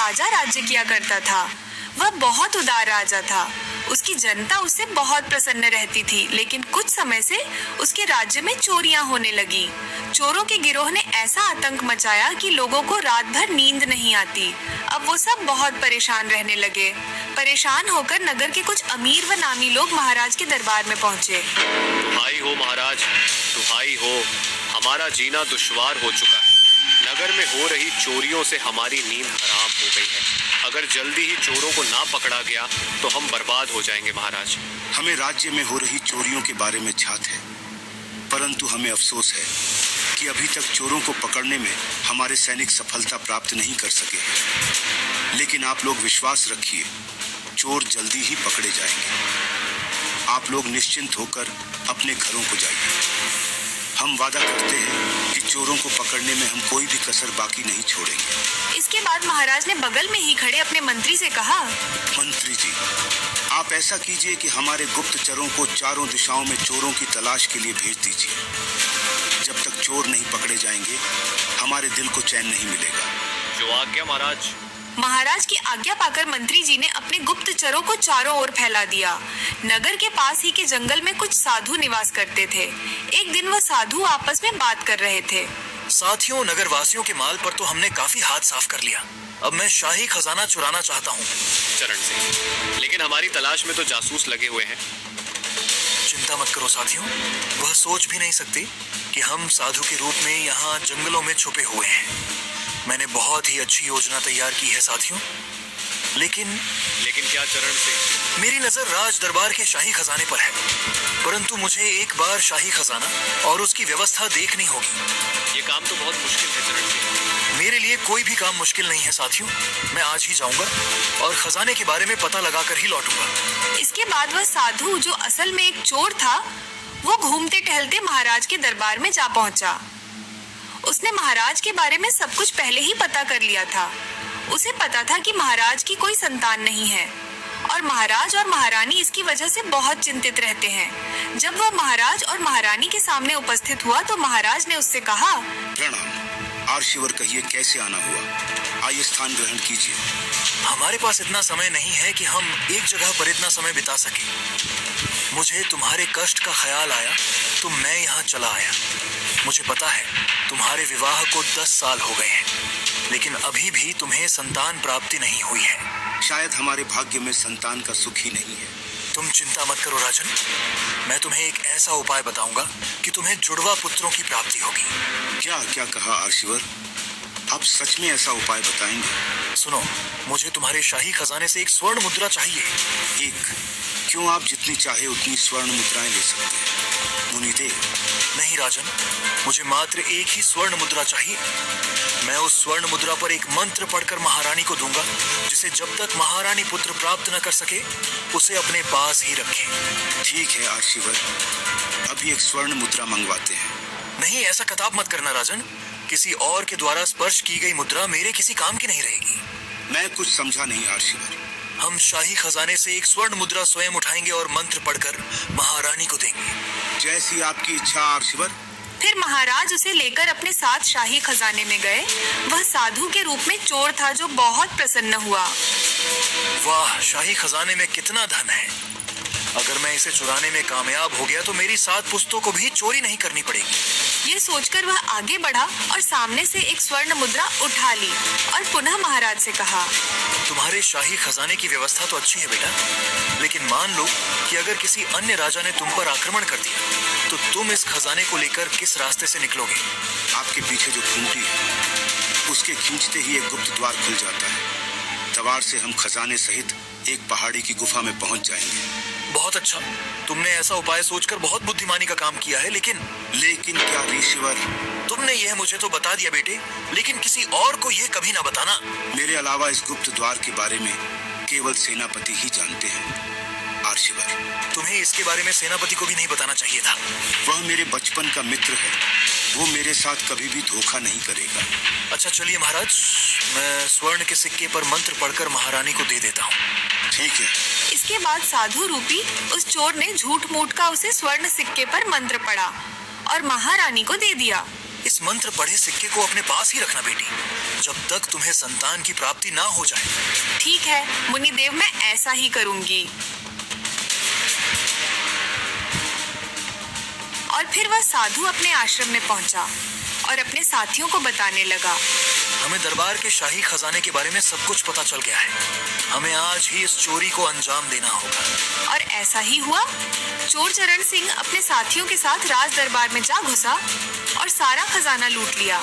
राजा राज्य किया करता था। वह बहुत उदार राजा था। उसकी जनता उससे बहुत प्रसन्न रहती थी, लेकिन कुछ समय से उसके राज्य में चोरियां होने लगी। चोरों के गिरोह ने ऐसा आतंक मचाया कि लोगों को रात भर नींद नहीं आती। अब वो सब बहुत परेशान रहने लगे। परेशान होकर नगर के कुछ अमीर व नामी लोग महाराज के दरबार में पहुंचे। दुहाई हो महाराज, दुहाई हो, हमारा जीना दुश्वार हो चुका है। नगर में हो रही चोरियों से हमारी नींद हराम हो गई है। अगर जल्दी ही चोरों को ना पकड़ा गया तो हम बर्बाद हो जाएंगे महाराज। हमें राज्य में हो रही चोरियों के बारे में छात है, परंतु हमें अफसोस है कि अभी तक चोरों को पकड़ने में हमारे सैनिक सफलता प्राप्त नहीं कर सके हैं। लेकिन आप लोग विश्वास रखिए, चोर जल्दी ही पकड़े जाएंगे। आप लोग निश्चिंत होकर अपने घरों को जाइए। हम वादा करते हैं कि चोरों को पकड़ने में हम कोई भी कसर बाकी नहीं छोड़ेंगे। इसके बाद महाराज ने बगल में ही खड़े अपने मंत्री से कहा, मंत्री जी, आप ऐसा कीजिए कि हमारे गुप्तचरों को चारों दिशाओं में चोरों की तलाश के लिए भेज दीजिए। जब तक चोर नहीं पकड़े जाएंगे, हमारे दिल को चैन नहीं मिलेगा। जो आज्ञा महाराज। महाराज की आज्ञा पाकर मंत्री जी ने अपने गुप्तचरों को चारों ओर फैला दिया। नगर के पास ही के जंगल में कुछ साधु निवास करते थे। एक दिन वह साधु आपस में बात कर रहे थे। साथियों, नगरवासियों के माल पर तो हमने काफी हाथ साफ कर लिया। अब मैं शाही खजाना चुराना चाहता हूँ। चरण सिंह, लेकिन हमारी तलाश में तो जासूस लगे हुए हैं। चिंता मत करो साथियों, वह सोच भी नहीं सकते कि हम साधु के रूप में यहाँ जंगलों में छुपे हुए हैं। मैंने बहुत ही अच्छी योजना तैयार की है साथियों। लेकिन क्या चरण सिंह? मेरी नजर राज दरबार के शाही खजाने पर है, परंतु मुझे एक बार शाही खजाना और उसकी व्यवस्था देखनी होगी। ये काम तो बहुत मुश्किल है चरण सिंह। मेरे लिए कोई भी काम मुश्किल नहीं है साथियों। मैं आज ही जाऊंगा और खजाने के बारे में पता लगाकर ही लौटूंगा। इसके बाद वह साधु, जो असल में एक चोर था, वो घूमते टहलते महाराज के दरबार में जा पहुंचा। उसने महाराज के बारे में सब कुछ पहले ही पता कर लिया था। उसे पता था कि महाराज की कोई संतान नहीं है और महाराज और महारानी इसकी वजह से बहुत चिंतित रहते हैं। जब वह महाराज और महारानी के सामने उपस्थित हुआ तो महाराज ने उससे कहा, प्रणाम। आर्शिवर, कहिए कैसे आना हुआ? आइए स्थान ग्रहण कीजिए। हमारे पास इतना समय नहीं है कि हम एक जगह पर इतना समय बिता सके। मुझे तुम्हारे कष्ट का ख्याल आया तो मैं यहाँ चला आया। मुझे पता है तुम्हारे विवाह को 10 साल हो गए हैं, लेकिन अभी भी तुम्हें संतान प्राप्ति नहीं हुई है। शायद हमारे भाग्य में संतान का सुख ही नहीं है। तुम चिंता मत करो राजन, मैं तुम्हें एक ऐसा उपाय बताऊंगा कि तुम्हें जुड़वा पुत्रों की प्राप्ति होगी। क्या क्या कहा आर्शिवर? आप सच में ऐसा उपाय बताएंगे? सुनो, मुझे तुम्हारे शाही खजाने से एक स्वर्ण मुद्रा चाहिए। एक? क्यों, आप जितनी चाहे उतनी स्वर्ण मुद्राएं ले सकते हैं। मुनिदेव। नहीं राजन, मुझे मात्र एक ही स्वर्ण मुद्रा चाहिए। मैं उस स्वर्ण मुद्रा पर एक मंत्र पढ़कर महारानी को दूंगा, जिसे जब तक महारानी पुत्र प्राप्त न कर सके उसे अपने पास ही रखें। ठीक है आर्शिवर, अभी एक स्वर्ण मुद्रा मंगवाते हैं। नहीं, ऐसा कताब मत करना राजन। किसी और के द्वारा स्पर्श की गई मुद्रा मेरे किसी काम की नहीं रहेगी। मैं कुछ समझा नहीं आर्शिवर। हम शाही खजाने से एक स्वर्ण मुद्रा स्वयं उठाएंगे और मंत्र पढ़कर महारानी को देंगे। जैसी आपकी इच्छा आर्शिवर। फिर महाराज उसे लेकर अपने साथ शाही खजाने में गए। वह साधु के रूप में चोर था, जो बहुत प्रसन्न हुआ। वाह, शाही खजाने में कितना धन है। अगर मैं इसे चुराने में कामयाब हो गया तो मेरी 7 पुश्तों को भी चोरी नहीं करनी पड़ेगी। ये सोचकर वह आगे बढ़ा और सामने से एक स्वर्ण मुद्रा उठा ली और पुनः महाराज से कहा, तुम्हारे शाही खजाने की व्यवस्था तो अच्छी है बेटा, लेकिन मान लो कि अगर किसी अन्य राजा ने तुम पर आक्रमण कर दिया तो तुम इस खजाने को लेकर किस रास्ते से निकलोगे? आपके पीछे जो खूंटी है उसके खींचते ही एक गुप्त द्वार खुल जाता है। द्वार से हम खजाने सहित एक पहाड़ी की गुफा में पहुंच जाएंगे। बहुत अच्छा, तुमने ऐसा उपाय सोचकर बहुत बुद्धिमानी का काम किया है। लेकिन क्या ऋषिवर? तुमने यह मुझे तो बता दिया बेटे, लेकिन किसी और को यह कभी ना बताना। मेरे अलावा इस गुप्त द्वार के बारे में केवल सेनापति ही जानते हैं आर्शिवर। तुम्हें इसके बारे में सेनापति को भी नहीं बताना चाहिए था। वह मेरे बचपन का मित्र है, वो मेरे साथ कभी भी धोखा नहीं करेगा। अच्छा चलिए महाराज, मैं स्वर्ण के सिक्के पर मंत्र पढ़कर महारानी को दे देता हूँ। ठीक है। इसके बाद साधु रूपी उस चोर ने झूठ मूठ का उसे स्वर्ण सिक्के पर मंत्र पढ़ा और महारानी को दे दिया। इस मंत्र पढ़े सिक्के को अपने पास ही रखना बेटी, जब तक तुम्हें संतान की प्राप्ति ना हो जाए। ठीक है मुनिदेव, मैं ऐसा ही करूंगी। और फिर वह साधु अपने आश्रम में पहुंचा और अपने साथियों को बताने लगा। हमें दरबार के शाही खजाने के बारे में सब कुछ पता चल गया है। हमें आज ही इस चोरी को अंजाम देना होगा। और ऐसा ही हुआ। चोर चरण सिंह अपने साथियों के साथ राज दरबार में जा घुसा और सारा खजाना लूट लिया।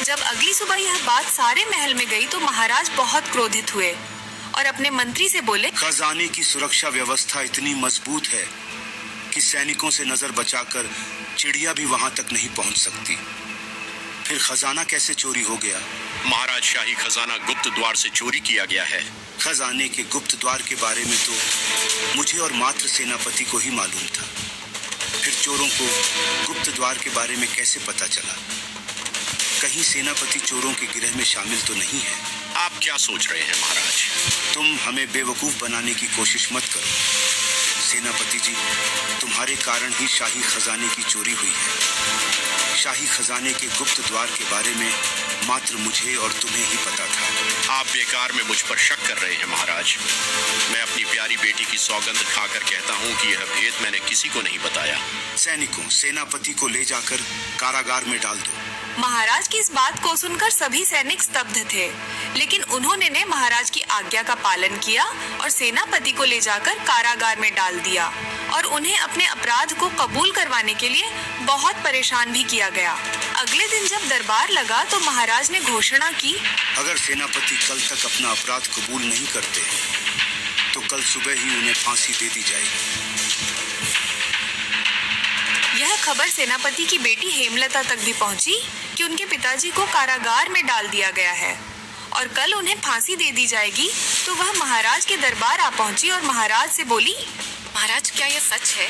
जब अगली सुबह यह बात सारे महल में गई तो महाराज बहुत क्रोधित हुए और अपने मंत्री से बोले, खजाने की सुरक्षा व्यवस्था इतनी मजबूत है कि सैनिकों से नजर बचाकर चिड़िया भी वहां तक नहीं पहुंच सकती। फिर खजाना कैसे चोरी हो गया? महाराज, शाही खजाना गुप्त द्वार से चोरी किया गया है। खजाने के गुप्त द्वार के बारे में तो मुझे और मात्र सेनापति को ही मालूम था। फिर चोरों को गुप्त द्वार के बारे में कैसे पता चला? कहीं सेनापति चोरों के गिरह में शामिल तो नहीं है? आप क्या सोच रहे हैं महाराज? तुम हमें बेवकूफ बनाने की कोशिश मत करो। सेनापति जी, तुम्हारे कारण ही शाही खजाने की चोरी हुई है। शाही खजाने के गुप्त द्वार के बारे में मात्र मुझे और तुम्हें ही पता था। आप बेकार में मुझ पर शक कर रहे हैं महाराज। मैं अपनी प्यारी बेटी की सौगंध खाकर कहता हूँ कि यह भेद मैंने किसी को नहीं बताया। सैनिकों, सेनापति को ले जाकर कारागार में डाल दो। महाराज की इस बात को सुनकर सभी सैनिक स्तब्ध थे, लेकिन उन्होंने ने महाराज की आज्ञा का पालन किया और सेनापति को ले जाकर कारागार में डाल दिया और उन्हें अपने अपराध को कबूल करवाने के लिए बहुत परेशान भी किया गया। अगले दिन जब दरबार लगा तो महाराज ने घोषणा की, अगर सेनापति कल तक अपना अपराध कबूल नहीं करते तो कल सुबह ही उन्हें फांसी दे दी जाएगी। यह खबर सेनापति की बेटी हेमलता तक भी पहुंची कि उनके पिताजी को कारागार में डाल दिया गया है और कल उन्हें फांसी दे दी जाएगी। तो वह महाराज के दरबार आ पहुंची और महाराज से बोली, महाराज, क्या यह सच है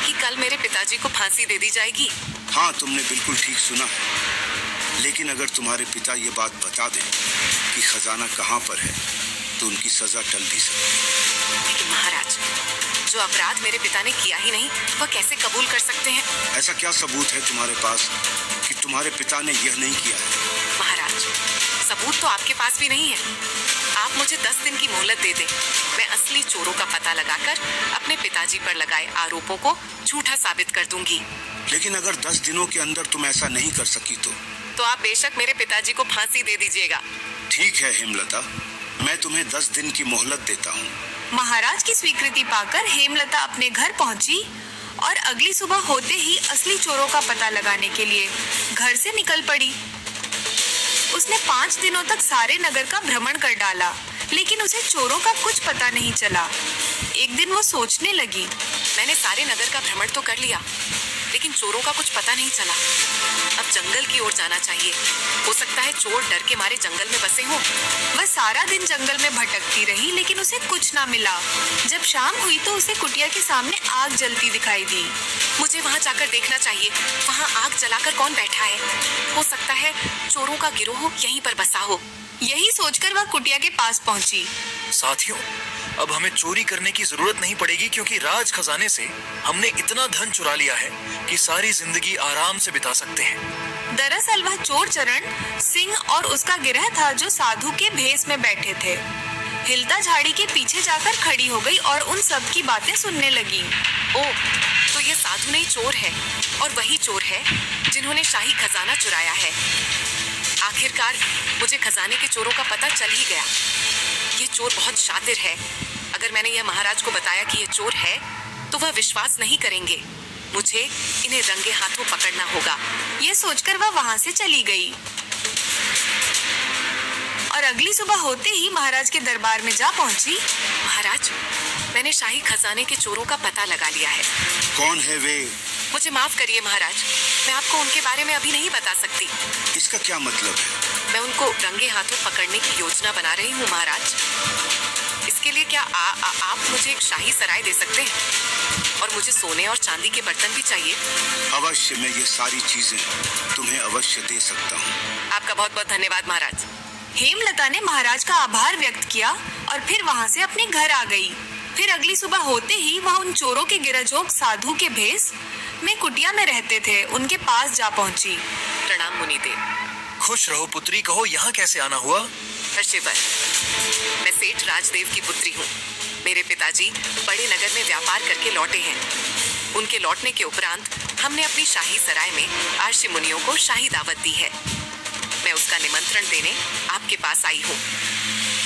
कि कल मेरे पिताजी को फांसी दे दी जाएगी? हाँ, तुमने बिल्कुल ठीक सुना है। लेकिन अगर तुम्हारे पिता ये बात बता दें कि खजाना कहाँ पर है तो उनकी सजा टल भी सकती है। लेकिन महाराज, जो अपराध मेरे पिता ने किया ही नहीं वह कैसे कबूल कर सकते हैं? ऐसा क्या सबूत है तुम्हारे पास कि तुम्हारे पिता ने यह नहीं किया है? महाराज, सबूत तो आपके पास भी नहीं है। आप मुझे 10 दिन की मोहलत दे दें, मैं असली चोरों का पता लगाकर अपने पिताजी पर लगाए आरोपों को झूठा साबित कर दूंगी। लेकिन अगर 10 दिनों के अंदर तुम ऐसा नहीं कर सकी तो आप बेशक मेरे पिताजी को फांसी दे दीजिएगा। ठीक है हेमलता, मैं तुम्हें 10 दिन की मोहलत देता हूँ। महाराज की स्वीकृति पाकर हेमलता अपने घर पहुंची और अगली सुबह होते ही असली चोरों का पता लगाने के लिए घर से निकल पड़ी। उसने 5 दिनों तक सारे नगर का भ्रमण कर डाला, लेकिन उसे चोरों का कुछ पता नहीं चला। एक दिन वो सोचने लगी, मैंने सारे नगर का भ्रमण तो कर लिया, लेकिन चोरों का कुछ पता नहीं चला। अब जंगल की ओर जाना चाहिए, हो सकता है चोर डर के मारे जंगल में बसे हों। वह सारा दिन जंगल में भटकती रही, लेकिन उसे कुछ ना मिला। जब शाम हुई तो उसे कुटिया के सामने आग जलती दिखाई दी। मुझे वहां जाकर देखना चाहिए, वहां आग जलाकर कौन बैठा है। हो सकता है चोरों का गिरोह यहीं पर बसा हो। यही सोचकर वह कुटिया के पास पहुंची। साथियों, अब हमें चोरी करने की जरूरत नहीं पड़ेगी, क्योंकि राज खजाने से हमने इतना धन चुरा लिया है कि सारी जिंदगी आराम से बिता सकते हैं। दरअसल वह चोर चरण सिंह और उसका गिरह था जो साधु के भेष में बैठे थे। हिलता झाड़ी के पीछे जाकर खड़ी हो गई और उन सब की बातें सुनने लगी। ओह, तो ये साधु नहीं चोर है, और वही चोर है जिन्होंने शाही खजाना चुराया है। आखिरकार मुझे खजाने के चोरों का पता चल ही गया। ये चोर बहुत शातिर है। अगर मैंने यह महाराज को बताया कि ये चोर है तो वह विश्वास नहीं करेंगे। मुझे इन्हें रंगे हाथों पकड़ना होगा। ये सोचकर वह वहां से चली गई और अगली सुबह होते ही महाराज के दरबार में जा पहुंची। महाराज, मैंने शाही खजाने के चोरों का पता लगा लिया है। कौन है वे? मुझे माफ करिए महाराज, मैं आपको उनके बारे में अभी नहीं बता सकती। इसका क्या मतलब है? मैं उनको रंगे हाथों पकड़ने की योजना बना रही हूँ महाराज। इसके लिए क्या आप मुझे एक शाही सराय दे सकते हैं? और मुझे सोने और चांदी के बर्तन भी चाहिए। अवश्य, मैं ये सारी चीजें तुम्हें अवश्य दे सकता हूँ। आपका बहुत बहुत धन्यवाद महाराज। हेमलता ने महाराज का आभार व्यक्त किया और फिर वहां से अपने घर आ गई। फिर अगली सुबह होते ही वह उन चोरों के गिरहजोग साधु के भेष में कुटिया में रहते थे उनके पास जा पहुंची। प्रणाम मुनिदेव। खुश रहो पुत्री, कहो यहाँ कैसे आना हुआ? हर्षिवर, मैं सेठ राजदेव की पुत्री हूँ। मेरे पिताजी बड़े नगर में व्यापार करके लौटे हैं। उनके लौटने के उपरांत हमने अपनी शाही सराय में आर्षि मुनियों को शाही दावत दी है। मैं उसका निमंत्रण देने आपके पास आई हूँ।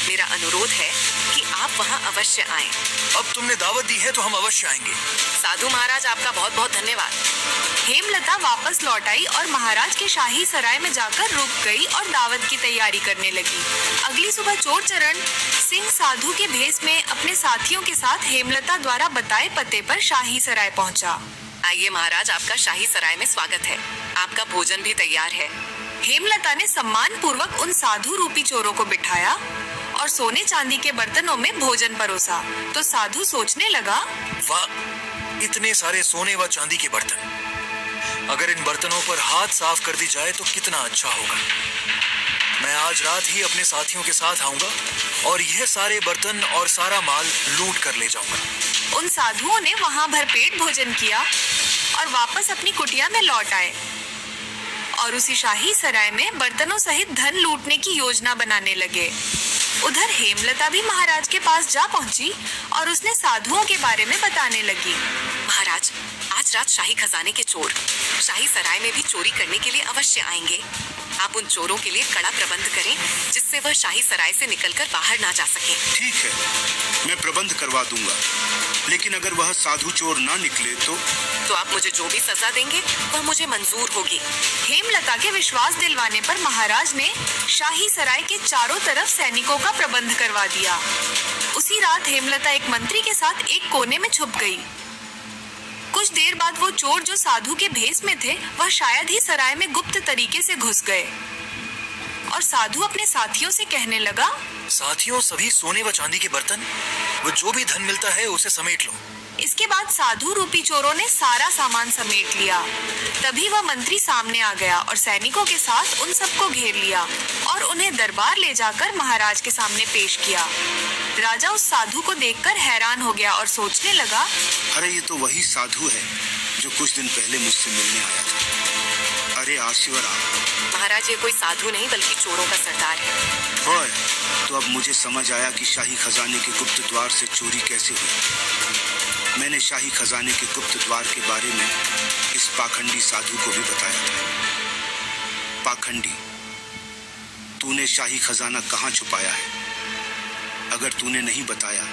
मेरा अनुरोध है कि आप वहाँ अवश्य आएं। अब तुमने दावत दी है तो हम अवश्य आएंगे। साधु महाराज, आपका बहुत बहुत धन्यवाद। हेमलता वापस लौट आई और महाराज के शाही सराय में जाकर रुक गई और दावत की तैयारी करने लगी। अगली सुबह चोर चरण सिंह साधु के भेष में अपने साथियों के साथ हेमलता द्वारा बताए पते पर शाही सराय पहुंचा। आइए महाराज, आपका शाही सराय में स्वागत है। आपका भोजन भी तैयार है। हेमलता ने सम्मान पूर्वक उन साधु रूपी चोरों को बिठाया और सोने चांदी के बर्तनों में भोजन परोसा। तो साधु सोचने लगा, वाह, इतने सारे सोने व चांदी के बर्तन। अगर इन बर्तनों पर हाथ साफ कर दी जाए तो कितना अच्छा होगा। मैं आज रात ही अपने साथियों के साथ आऊंगा और यह सारे बर्तन और सारा माल लूट कर ले जाऊंगा। उन साधुओं ने वहां भरपेट भोजन किया और वापस अपनी कुटिया में लौट आए और उसी शाही सराय में बर्तनों सहित धन लूटने की योजना बनाने लगे। उधर हेमलता भी महाराज के पास जा पहुंची और उसने साधुओं के बारे में बताने लगी। महाराज, आज रात शाही खजाने के चोर शाही सराय में भी चोरी करने के लिए अवश्य आएंगे। आप उन चोरों के लिए कड़ा प्रबंध करें जिससे वह शाही सराय से निकलकर बाहर ना जा सके। ठीक है, मैं प्रबंध करवा दूंगा, लेकिन अगर वह साधु चोर ना निकले तो आप मुझे जो भी सजा देंगे वह मुझे मंजूर होगी। हेमलता के विश्वास दिलवाने पर महाराज ने शाही सराय के चारों तरफ सैनिकों का प्रबंध करवा दिया। उसी रात हेमलता एक मंत्री के साथ एक कोने में छुप गई। कुछ देर बाद वो चोर जो साधु के भेष में थे वह शायद ही सराय में गुप्त तरीके से घुस गए और साधु अपने साथियों से कहने लगा, साथियों, सभी सोने व चांदी के बर्तन वो जो भी धन मिलता है उसे समेट लो। इसके बाद साधु रूपी चोरों ने सारा सामान समेट लिया। तभी वह मंत्री सामने आ गया और सैनिकों के साथ उन सबको घेर लिया और उन्हें दरबार ले जाकर महाराज के सामने पेश किया। राजा उस साधु को देखकर हैरान हो गया और सोचने लगा, अरे ये तो वही साधु है जो कुछ दिन पहले मुझसे मिलने आया था। अरे आशीर्वाद आप। महाराज, ये कोई साधु नहीं बल्कि चोरों का सरदार है। ओए, तो अब मुझे समझ आया कि शाही खजाने के गुप्त द्वार से चोरी कैसे हुई। मैंने शाही खजाने के गुप्त द्वार के बारे में इस पाखंडी साधु को भी बताया था। पाखंडी, तूने शाही खजाना कहाँ छुपाया है? अगर तूने नहीं बताया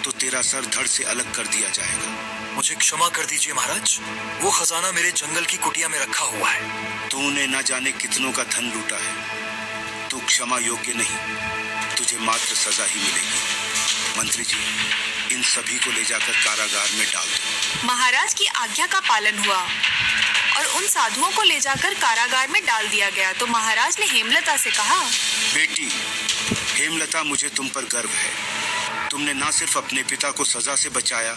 तो तेरा सर धड़ से अलग कर दिया जाएगा। मुझे क्षमा कर दीजिए महाराज, वो खजाना मेरे जंगल की कुटिया में रखा हुआ है। तूने न जाने कितनों का धन लूटा है। तू क्षमा योग्य नहीं, तुझे मात्र सजा ही मिलेगी। मंत्री जी, इन सभी को ले जाकर कारागार में डाल दो। महाराज की आज्ञा का पालन हुआ और उन साधुओं को ले जाकर कारागार में डाल दिया गया। तो महाराज ने हेमलता से कहा, बेटी हेमलता, मुझे तुम पर गर्व है। तुमने न सिर्फ अपने पिता को सजा से बचाया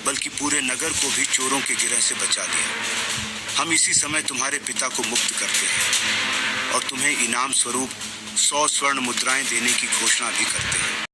बल्कि पूरे नगर को भी चोरों के गिरह से बचा लिया। हम इसी समय तुम्हारे पिता को मुक्त करते हैं और तुम्हें इनाम स्वरूप 100 स्वर्ण मुद्राएं देने की घोषणा भी करते हैं।